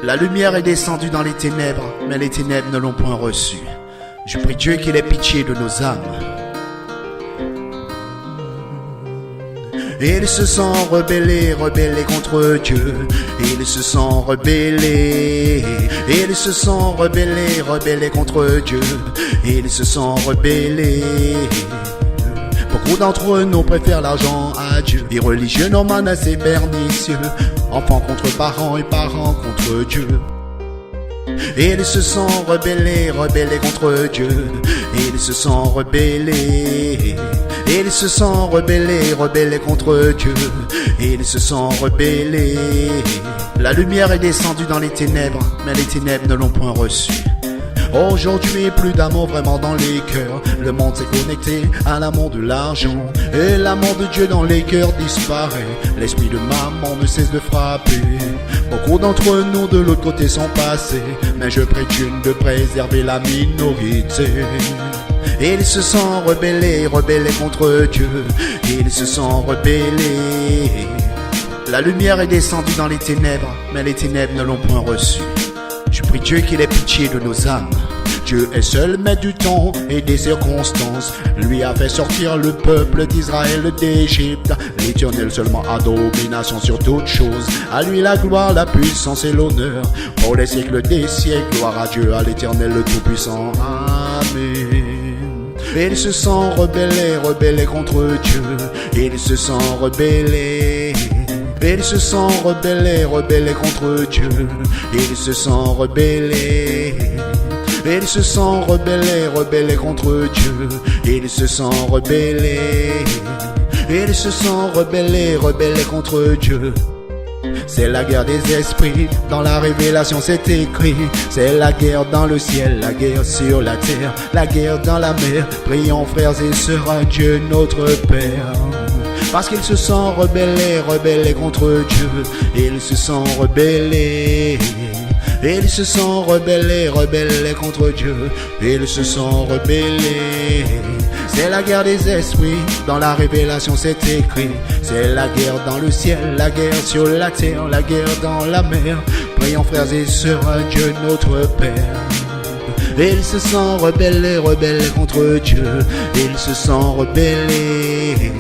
La lumière est descendue dans les ténèbres, mais les ténèbres ne l'ont point reçue. Je prie Dieu qu'il ait pitié de nos âmes. Ils se sont rebellés contre Dieu. Ils se sont rebellés. Ils se sont rebellés contre Dieu. Ils se sont rebellés. Beaucoup d'entre nous préfèrent l'argent à Dieu. Les religieux nomades assez pernicieux. Enfants contre parents et parents contre Dieu. Ils se sont rebellés contre Dieu. Ils se sont rebellés. Ils se sont rebellés contre Dieu. Ils se sont rebellés. La lumière est descendue dans les ténèbres, mais les ténèbres ne l'ont point reçue. Aujourd'hui, plus d'amour vraiment dans les cœurs. Le monde s'est connecté à l'amour de l'argent. Et l'amour de Dieu dans les cœurs disparaît. L'esprit de maman ne cesse de frapper. Beaucoup d'entre nous de l'autre côté sont passés. Mais je prie Dieu de préserver la minorité. Ils se sont rebellés contre Dieu. Ils se sont rebellés. La lumière est descendue dans les ténèbres, mais les ténèbres ne l'ont point reçue. Je prie Dieu qu'il ait pitié de nos âmes. Dieu est seul maître du temps et des circonstances. Lui a fait sortir le peuple d'Israël d'Égypte. L'Éternel seulement a domination sur toutes choses. À lui la gloire, la puissance et l'honneur. Pour les siècles des siècles, gloire à Dieu, à l'Éternel le Tout-Puissant. Amen. Ils se sont rebellés contre Dieu. Ils se sont rebellés. Ils se sont rebellés contre Dieu. Ils se sont rebellés. Ils se sont rebellés contre Dieu. Ils se sont rebellés. Ils se sont rebellés contre Dieu. C'est la guerre des esprits, dans la révélation c'est écrit. C'est la guerre dans le ciel, la guerre sur la terre, la guerre dans la mer. Prions frères et sœurs à Dieu notre Père. Parce qu'ils se sont rebellés contre Dieu. Ils se sont rebellés. Ils se sont rebellés contre Dieu. Ils se sont rebellés. C'est la guerre des esprits, dans la révélation c'est écrit. C'est la guerre dans le ciel, la guerre sur la terre, la guerre dans la mer. Prions frères et sœurs à Dieu notre Père. Ils se sont rebellés contre Dieu. Ils se sont rebellés.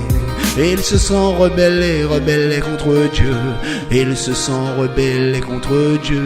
Ils se sont rebellés contre Dieu. Ils se sont rebellés contre Dieu.